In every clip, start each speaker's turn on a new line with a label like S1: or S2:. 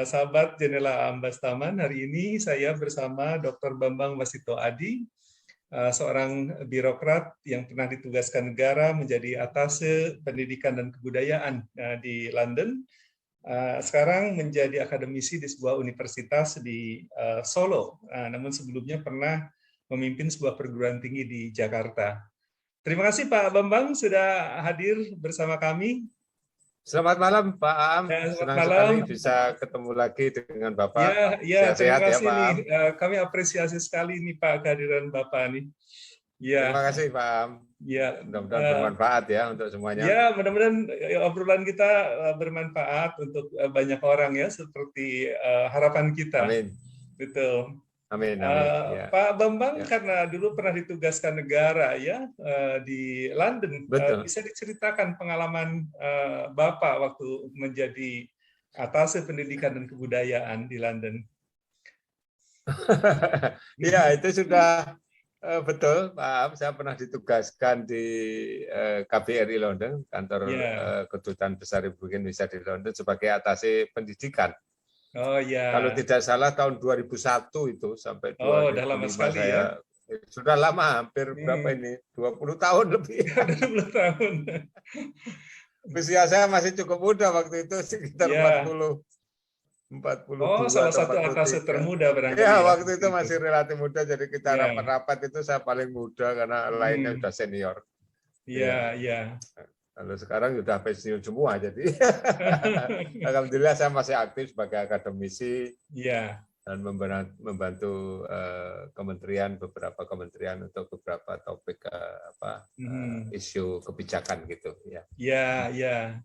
S1: Sahabat Jendela Ambas Taman. Hari ini saya bersama Dr. Bambang Wasito Adi, seorang birokrat yang pernah ditugaskan negara menjadi atase pendidikan dan kebudayaan di London. Sekarang menjadi akademisi di sebuah universitas di Solo, namun sebelumnya pernah memimpin sebuah perguruan tinggi di Jakarta. Terima kasih Pak Bambang sudah hadir bersama kami.
S2: Selamat malam Pak Aam, senang sekali bisa ketemu lagi dengan Bapak.
S1: Ya, terima
S2: Sehat-sehat ya
S1: kasih
S2: Pak Aam.
S1: Kami apresiasi sekali nih Pak kehadiran Bapak nih. Ya.
S2: Terima kasih Pak Aam.
S1: Ya.
S2: Mudah-mudahan bermanfaat ya untuk semuanya.
S1: Ya, mudah-mudahan obrolan kita bermanfaat untuk banyak orang ya, seperti harapan kita.
S2: Amin.
S1: Betul.
S2: Amin. Ya.
S1: Pak Bambang karena dulu pernah ditugaskan negara ya di London. Bisa diceritakan pengalaman Bapak waktu menjadi atase pendidikan dan kebudayaan di London?
S2: Ya, itu sudah betul Pak Aam. Saya pernah ditugaskan di KBRI London, kantor Kedutaan Besar Republik Indonesia di London sebagai atase pendidikan.
S1: Oh ya.
S2: Kalau tidak salah tahun 2001 itu sampai 2005
S1: udah lama sekali
S2: saya sudah lama, hampir berapa ini? 20 tahun lebih.
S1: 20 tahun.
S2: Usia saya masih cukup muda waktu itu, sekitar 42.
S1: Salah satu atase termuda barangkali.
S2: Ya, waktu itu masih relatif muda, jadi kita rapat-rapat itu saya paling muda karena lainnya sudah senior.
S1: Iya, iya.
S2: Kalau sekarang sudah pensiun semua, jadi alhamdulillah saya masih aktif sebagai akademisi dan membantu beberapa kementerian untuk beberapa topik isu kebijakan gitu.
S1: Iya.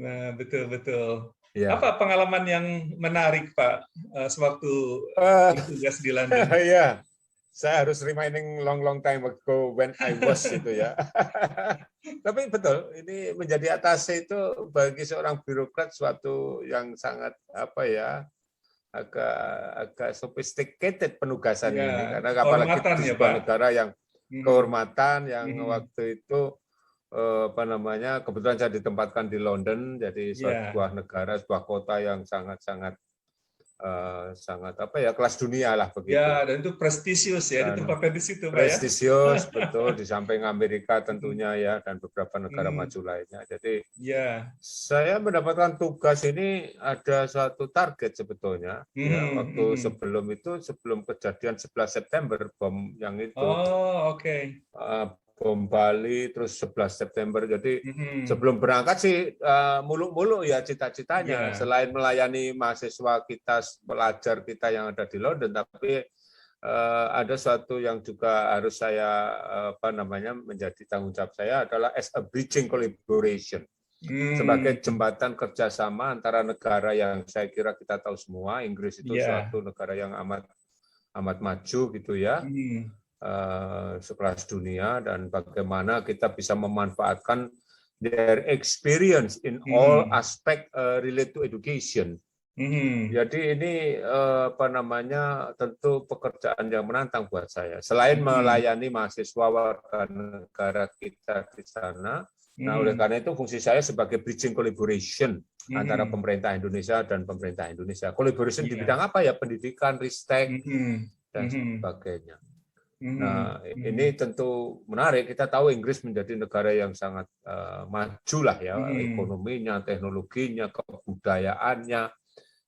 S1: Nah, betul. Ya. Apa pengalaman yang menarik Pak sewaktu bertugas di London?
S2: Iya. Saya harus reminding long time ago when I was itu ya. Tapi betul, ini menjadi atase itu bagi seorang birokrat suatu yang sangat agak sophisticated penugasan ini, karena apalagi di sebuah negara yang kehormatan yang waktu itu kebetulan saya ditempatkan di London, jadi sebuah negara, sebuah kota yang sangat kelas dunia lah begitu.
S1: Ya, dan itu prestisius ya, ditempatkan di situ Pak ya.
S2: Prestisius betul, di samping Amerika tentunya ya, dan beberapa negara maju lainnya. Jadi saya mendapatkan tugas ini ada suatu target sebetulnya. Waktu sebelum kejadian 11 September bom yang itu.
S1: Oh, oke.
S2: Bom Bali, terus 11 September. Jadi sebelum berangkat sih muluk-muluk ya cita-citanya. Selain melayani mahasiswa kita, pelajar kita yang ada di London, tapi ada suatu yang juga harus saya menjadi tanggung jawab saya adalah as a bridging collaboration. Sebagai jembatan kerjasama antara negara yang saya kira kita tahu semua, Inggris itu suatu negara yang amat maju gitu ya. Sekelas dunia, dan bagaimana kita bisa memanfaatkan their experience in all aspect related to education. Jadi ini tentu pekerjaan yang menantang buat saya. Selain melayani mahasiswa warga negara kita di sana, nah oleh karena itu fungsi saya sebagai bridging collaboration antara pemerintah Indonesia dan pemerintah Indonesia. Collaboration di bidang apa ya? Pendidikan, ristek dan sebagainya. Nah, ini tentu menarik. Kita tahu Inggris menjadi negara yang sangat maju lah ya, ekonominya, teknologinya, kebudayaannya.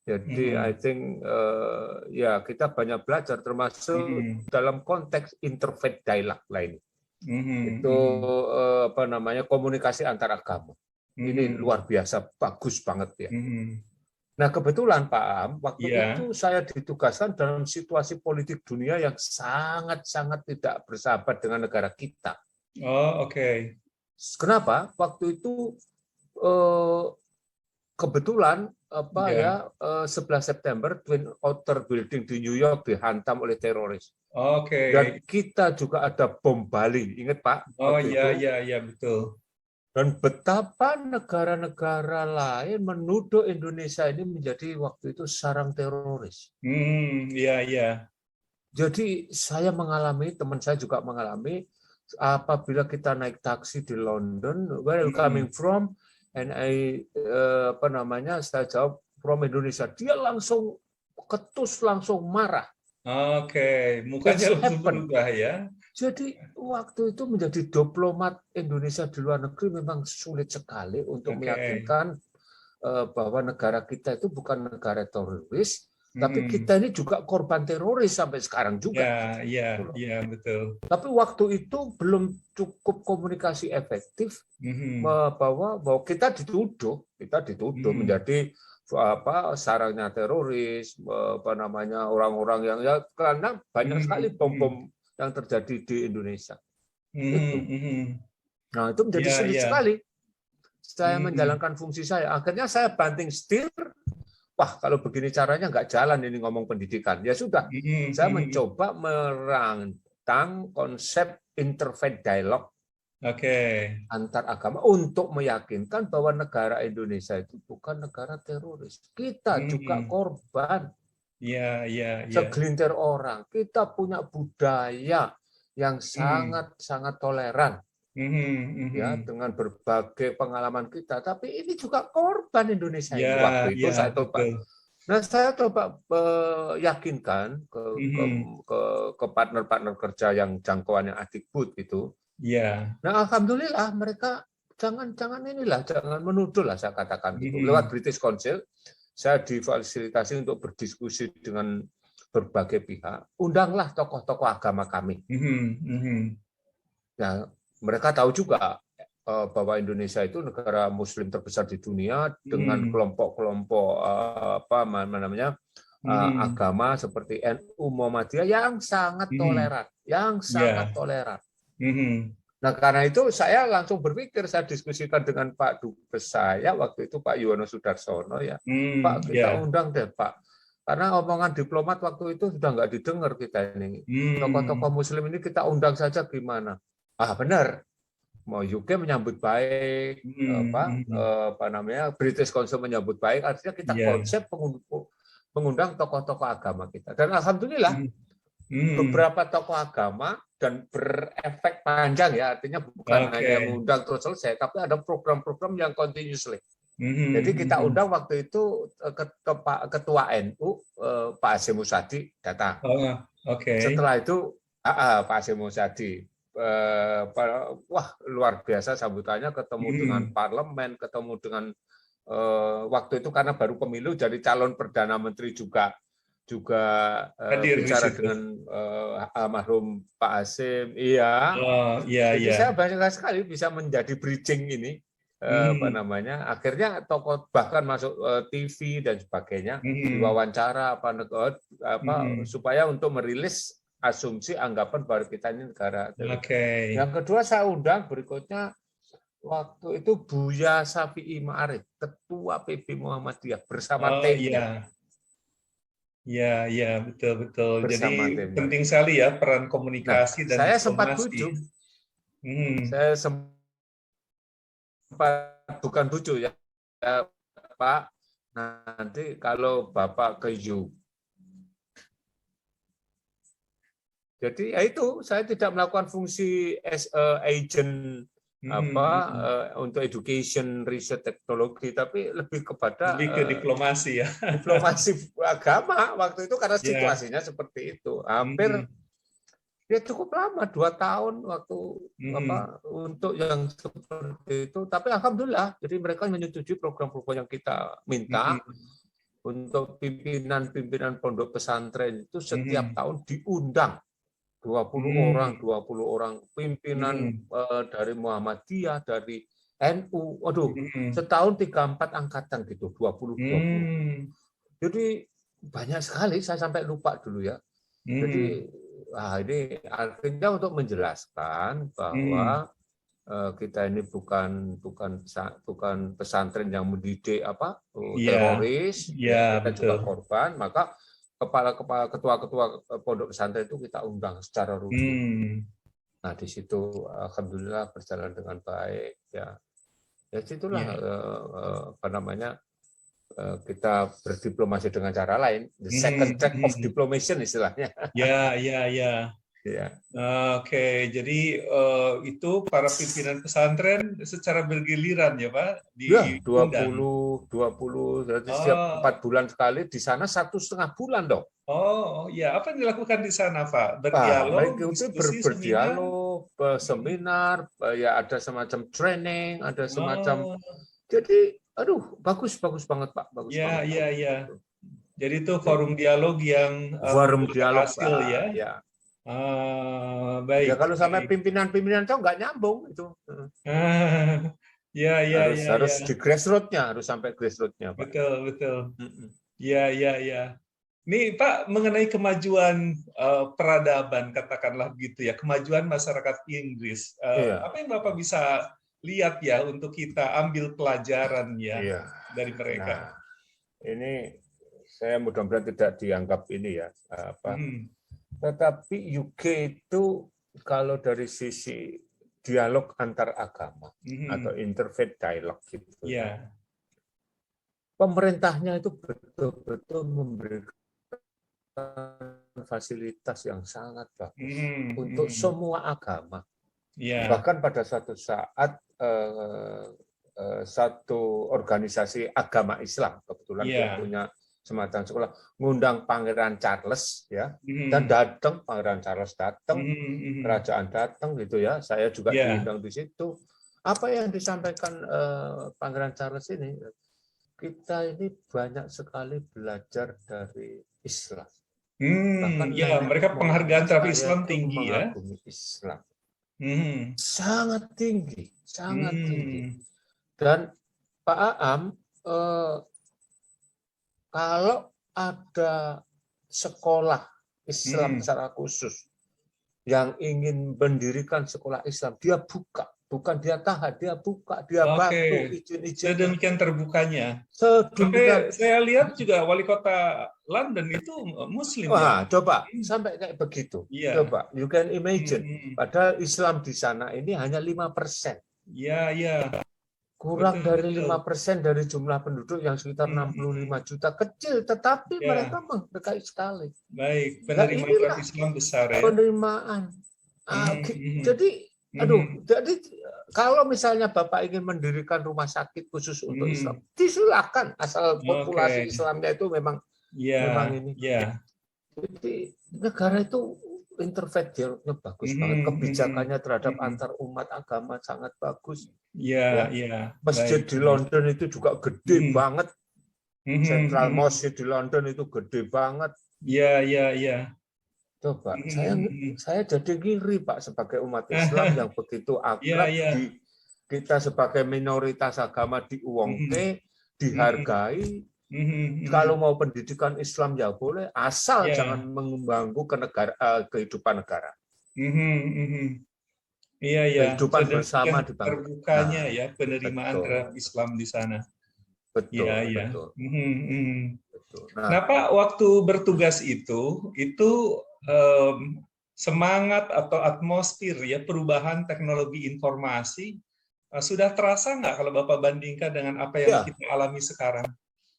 S2: Jadi, I think kita banyak belajar, termasuk dalam konteks interfaith dialogue lain. Itu komunikasi antar agama. Ini luar biasa, bagus banget ya. Nah, kebetulan Pak Aam, waktu itu saya ditugaskan dalam situasi politik dunia yang sangat-sangat tidak bersahabat dengan negara kita.
S1: Oh, oke.
S2: Kenapa? Waktu itu kebetulan 11 September Twin Otter Building di New York dihantam oleh teroris.
S1: Oke.
S2: Dan kita juga ada bom Bali, ingat Pak?
S1: Oh iya betul.
S2: Dan betapa negara-negara lain menuduh Indonesia ini menjadi waktu itu sarang teroris.
S1: Iya.
S2: Jadi saya mengalami, teman saya juga mengalami, apabila kita naik taksi di London, where are you coming from? And saya jawab from Indonesia, dia langsung ketus, langsung marah.
S1: Oke, mukanya langsung berubah ya.
S2: Jadi waktu itu menjadi diplomat Indonesia di luar negeri memang sulit sekali untuk meyakinkan bahwa negara kita itu bukan negara teroris, tapi kita ini juga korban teroris sampai sekarang juga.
S1: Iya, betul.
S2: Tapi waktu itu belum cukup komunikasi efektif bahwa kita dituduh menjadi sarangnya teroris, orang-orang yang ya karena banyak sekali bom-bom yang terjadi di Indonesia. Nah, itu menjadi sulit sekali. Saya menjalankan fungsi saya. Akhirnya saya banting setir. Wah, kalau begini caranya nggak jalan ini ngomong pendidikan. Ya sudah, saya mencoba merancang konsep interfaith dialogue antar agama untuk meyakinkan bahwa negara Indonesia itu bukan negara teroris. Kita juga korban. Segelintir orang. Kita punya budaya yang sangat toleran. Ya, dengan berbagai pengalaman kita, tapi ini juga korban Indonesia ini. Waktu itu saya coba. Nah, saya coba yakinkan ke partner-partner kerja yang jangkauannya adikbud itu. Nah, alhamdulillah mereka jangan menuduh lah, saya katakan gitu. Lewat British Council, saya difasilitasi untuk berdiskusi dengan berbagai pihak. Undanglah tokoh-tokoh agama kami. Ya, mereka tahu juga bahwa Indonesia itu negara Muslim terbesar di dunia dengan kelompok-kelompok agama seperti NU Muhammadiyah yang sangat toleran, Nah, karena itu saya langsung berpikir, saya diskusikan dengan Pak Dubes saya waktu itu, Pak Yuwono Sudarsono ya, Pak kita undang deh Pak. Karena omongan diplomat waktu itu sudah nggak didengar kita ini. Tokoh-tokoh Muslim ini kita undang saja gimana? Benar, mau UK menyambut baik, British Council menyambut baik, artinya kita konsep mengundang tokoh-tokoh agama kita. Dan alhamdulillah beberapa tokoh agama dan berefek panjang ya, artinya bukan hanya mengundang terus selesai, tapi ada program-program yang continuously. Jadi kita undang waktu itu Ketua NU Pak Hasyim Muzadi datang. Setelah itu Pak Hasyim Muzadi. Wah, luar biasa sambutannya, ketemu dengan parlemen, ketemu dengan waktu itu karena baru pemilu, jadi calon perdana menteri juga bicara dengan almarhum Pak Hasyim. Jadi saya banyak sekali bisa menjadi bridging ini, akhirnya tokoh bahkan masuk TV dan sebagainya, diwawancara supaya untuk merilis asumsi anggapan bahwa kita ini negara. Yang kedua saya undang berikutnya waktu itu Buya Syafi'i Ma'arif, Ketua PB Muhammadiyah bersama timnya.
S1: Iya, betul. Jadi penting sekali ya peran komunikasi dan
S2: saya sempat bujuk. Saya sempat bukan bujuk ya, Pak. Nanti kalau Bapak ke UK, jadi ya itu, saya tidak melakukan fungsi as agent untuk education, research, teknologi, tapi lebih kepada
S1: ke diplomasi ya.
S2: Diplomasi agama waktu itu karena situasinya seperti itu. Hampir ya cukup lama, 2 tahun waktu untuk yang seperti itu. Tapi alhamdulillah, jadi mereka menyetujui program-program yang kita minta. Untuk pimpinan pondok pesantren itu setiap tahun diundang 20 orang pimpinan dari Muhammadiyah, dari NU. Waduh, setahun 3-4 angkatan gitu, 20. Jadi banyak sekali, saya sampai lupa dulu ya. Jadi ini akhirnya untuk menjelaskan bahwa kita ini bukan pesantren yang mendidik teroris, kita juga korban, maka ketua-ketua pondok pesantren itu kita undang secara rutin. Nah, di situ alhamdulillah berjalan dengan baik ya. Ya situlah kita berdiplomasi dengan cara lain, the second track of diplomation istilahnya. Ya.
S1: Oke, jadi itu para pimpinan pesantren secara bergiliran ya Pak
S2: Ya,
S1: diundang.
S2: 20, jadi setiap
S1: Oh,
S2: 4 bulan sekali di sana 1,5 bulan dong.
S1: oh, ya. Apa yang dilakukan di sana Pak? Berdialog,
S2: Mengikuti
S1: diskusi, seminar?
S2: berdialog,
S1: Hmm.
S2: seminar, ya ada semacam training, ada semacam,
S1: Oh,
S2: jadi aduh bagus banget Pak, bagus
S1: ya,
S2: banget Pak.
S1: ya, ya.
S2: Gitu.
S1: Jadi itu forum dialog yang
S2: Forum
S1: membuahkan
S2: dialog
S1: hasil ya.
S2: Pak, ya. Ya
S1: Baik,
S2: kalau sampai
S1: baik.
S2: pimpinan-pimpinan itu nggak nyambung itu.
S1: Ya, ya,
S2: Harus
S1: ya,
S2: harus
S1: ya.
S2: di grassroots-nya, harus sampai grassroots-nya Pak.
S1: Betul, betul.
S2: Mm-mm.
S1: Ya, ya, ya. Nih Pak, mengenai kemajuan peradaban, katakanlah begitu ya, kemajuan masyarakat Inggris,
S2: Iya,
S1: apa yang Bapak bisa lihat ya untuk kita ambil pelajaran ya
S2: iya.
S1: dari mereka?
S2: Nah, ini saya mudah-mudahan tidak dianggap ini ya apa.
S1: Hmm,
S2: Tetapi UK itu kalau dari sisi dialog antar agama atau
S1: hmm,
S2: interfaith dialog gitu ya.
S1: ya,
S2: Pemerintahnya itu betul-betul memberikan fasilitas yang sangat bagus
S1: hmm,
S2: untuk
S1: hmm,
S2: semua agama.
S1: ya,
S2: Bahkan pada suatu saat satu organisasi agama Islam, kebetulan dia
S1: ya,
S2: punya semacam sekolah, ngundang Pangeran Charles ya, dan
S1: hmm,
S2: datang Pangeran Charles datang,
S1: hmm, hmm,
S2: kerajaan datang gitu ya. Saya juga
S1: ya,
S2: diundang di situ. Apa yang disampaikan Pangeran Charles ini, kita ini banyak sekali belajar dari Islam. Bahkan
S1: ya,
S2: nenek
S1: mereka
S2: moyang
S1: penghargaan terhadap
S2: saya
S1: Islam
S2: itu
S1: tinggi ya.
S2: mengagumi Islam.
S1: Hmm,
S2: Sangat tinggi, sangat tinggi.
S1: hmm,
S2: Dan Pak Aam, kalau ada sekolah Islam
S1: hmm.
S2: secara khusus yang ingin mendirikan sekolah Islam, dia buka, bukan dia tahan, dia buka, dia
S1: Oke,
S2: bantu izin-izinnya.
S1: sedemikian terbukanya.
S2: Sedemikian.
S1: Sampai saya lihat juga wali kota London itu Muslim ya.
S2: Wah, coba sampai kayak begitu.
S1: Iya.
S2: Coba, you can imagine.
S1: Hmm.
S2: Padahal Islam di sana ini hanya 5%.
S1: Iya, iya.
S2: Kurang
S1: Betul,
S2: dari
S1: betul.
S2: 5% dari jumlah penduduk yang sekitar
S1: Hmm.
S2: 65 juta. Kecil, tetapi
S1: Ya,
S2: mereka menghargai sekali.
S1: baik.
S2: Nah
S1: Penerimaan terhadap
S2: inilah
S1: Islam besar ya.
S2: penerimaan.
S1: Hmm.
S2: Jadi,
S1: Hmm.
S2: jadi kalau misalnya Bapak ingin mendirikan rumah sakit khusus untuk Islam,
S1: Hmm.
S2: disilakan asal populasi
S1: Oke.
S2: Islamnya itu memang
S1: Ya,
S2: ini.
S1: ya.
S2: Jadi negara itu intervensi dialognya bagus banget,
S1: Hmm.
S2: kebijakannya terhadap
S1: Hmm.
S2: antar umat agama sangat bagus.
S1: Ya,
S2: Ya,
S1: ya.
S2: masjid
S1: Baik,
S2: di
S1: baik.
S2: London itu juga gede
S1: Hmm.
S2: banget. Central
S1: Hmm.
S2: Mosque di London itu gede banget.
S1: Ya, ya, ya.
S2: Coba,
S1: Hmm.
S2: saya jadi ngiri Pak sebagai umat Islam yang begitu
S1: Ya,
S2: akrab
S1: ya.
S2: kita sebagai minoritas agama
S1: Hmm.
S2: diuangke,
S1: Hmm.
S2: dihargai.
S1: Hmm.
S2: Kalau mau pendidikan Islam ya boleh, asal jangan
S1: Ya.
S2: mengganggu kehidupan negara,
S1: Iya, ya.
S2: kehidupan
S1: Sedemikian
S2: bersama di bangsa.
S1: terbukanya
S2: Nah,
S1: ya penerimaan terhadap
S2: betul,
S1: Islam di sana. Iya,
S2: betul,
S1: iya.
S2: betul, betul.
S1: Nah,
S2: Nah,
S1: Pak, waktu bertugas itu semangat atau atmosfer ya perubahan teknologi informasi sudah terasa nggak kalau Bapak bandingkan dengan apa yang
S2: ya
S1: kita alami sekarang?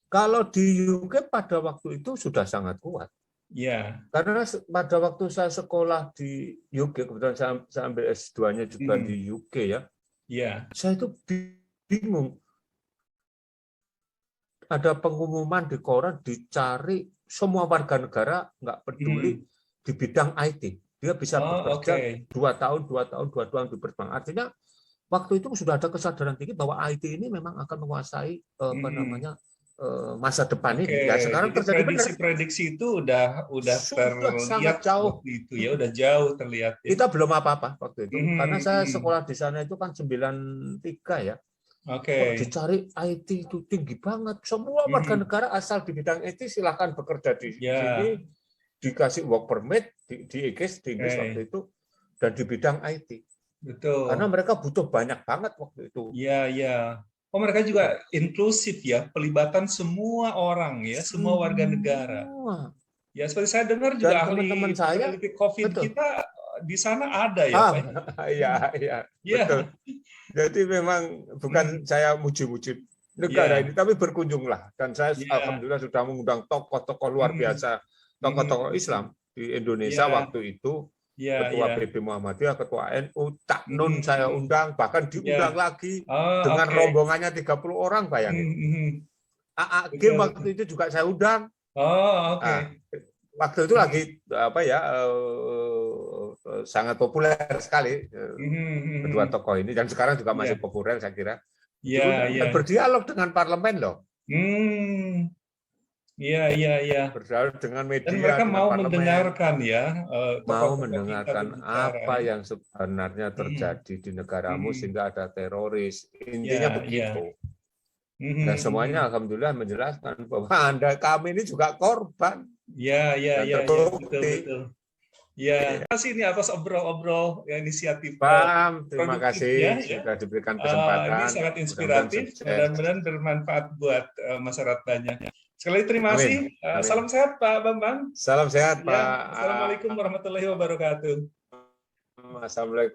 S2: kalau di UK pada waktu itu sudah sangat kuat.
S1: Ya.
S2: Karena pada waktu saya sekolah di UK, kebetulan saya ambil S2-nya juga di UK ya,
S1: Ya.
S2: saya itu bingung. Ada pengumuman di koran dicari semua warga negara nggak peduli di bidang IT. Dia bisa
S1: Oh,
S2: bekerja
S1: oke.
S2: 2 tahun di berbank. Artinya waktu itu sudah ada kesadaran tinggi bahwa IT ini memang akan menguasai masa depan
S1: Oke,
S2: ini. Ya sekarang
S1: jadi
S2: terjadi benar.
S1: prediksi-prediksi itu udah
S2: Sudah
S1: terlihat
S2: sangat jauh.
S1: waktu itu ya, udah jauh terlihat ya.
S2: Kita belum apa-apa waktu itu. Karena saya
S1: Mhm.
S2: sekolah di sana itu kan 93 ya.
S1: Oke.
S2: Kok dicari IT itu tinggi banget. Semua warga
S1: Mhm.
S2: negara asal di bidang IT silahkan bekerja di
S1: Ya,
S2: sini, dikasih work permit di Inggris waktu
S1: oke.
S2: itu, dan di bidang IT. Karena
S1: Betul.
S2: mereka butuh banyak banget waktu itu.
S1: Ya, ya. Oh, mereka juga inklusif ya, pelibatan semua orang ya, semua warga negara.
S2: Semua.
S1: Ya, seperti saya dengar
S2: Dan
S1: juga
S2: teman-teman
S1: ahli
S2: saya,
S1: peneliti COVID
S2: betul.
S1: kita di sana ada ya, Pak?
S2: Ya, ya, betul.
S1: Ya.
S2: Jadi memang bukan
S1: Hmm.
S2: saya muji-muji negara ini,
S1: Ya.
S2: tapi berkunjunglah. Dan saya
S1: Ya.
S2: alhamdulillah sudah mengundang tokoh-tokoh luar
S1: Hmm.
S2: biasa, tokoh-tokoh
S1: Hmm.
S2: Islam di Indonesia
S1: Ya.
S2: waktu itu.
S1: Ya,
S2: Ketua
S1: ya.
S2: PP Muhammadiyah, Ketua NU, Cak Nun
S1: Mhm,
S2: saya
S1: mhm.
S2: undang, bahkan diundang
S1: Ya.
S2: lagi
S1: Oh,
S2: dengan
S1: oke.
S2: rombongannya 30 orang, bayangin.
S1: Mhm, mhm.
S2: AAG
S1: Betul, betul.
S2: waktu itu juga saya undang.
S1: Oh, oke.
S2: Nah, waktu itu lagi apa ya, sangat populer sekali
S1: Mhm,
S2: kedua
S1: mhm.
S2: tokoh ini, dan sekarang juga masih
S1: Ya,
S2: populer saya kira.
S1: ya,
S2: Dan
S1: ya.
S2: berdialog dengan parlemen loh,
S1: Hmm, ya, ya, ya.
S2: berdialog dengan
S1: Dan
S2: media,
S1: mereka
S2: dengan
S1: mau
S2: parlemen,
S1: mendengarkan ya,
S2: mau
S1: tokoh-tokoh kita
S2: mendengarkan
S1: berbicara
S2: apa
S1: ya.
S2: yang sebenarnya
S1: Mhm,
S2: terjadi di negaramu
S1: mhm.
S2: sehingga ada teroris. Intinya
S1: Ya, ya.
S2: begitu. Dan
S1: Mhm,
S2: semuanya
S1: mhm.
S2: alhamdulillah menjelaskan bahwa kami ini juga korban
S1: Ya, ya,
S2: dan
S1: ya, ya. Betul,
S2: terbukti.
S1: betul. Ya,
S2: Iya.
S1: terima kasih ini atas obrol-obrol ya, inisiatif
S2: Paham, terima
S1: produktifnya
S2: kasih
S1: ya.
S2: sudah diberikan
S1: Ini
S2: kesempatan.
S1: sangat
S2: Mudah-mudahan
S1: inspiratif,
S2: sukses.
S1: mudah-mudahan bermanfaat buat masyarakat banyak. Sekali lagi terima kasih.
S2: Amin. Amin.
S1: Salam sehat Pak Bambang.
S2: Salam sehat
S1: Ya,
S2: Pak.
S1: Assalamualaikum warahmatullahi wabarakatuh.
S2: Assalamualaikum.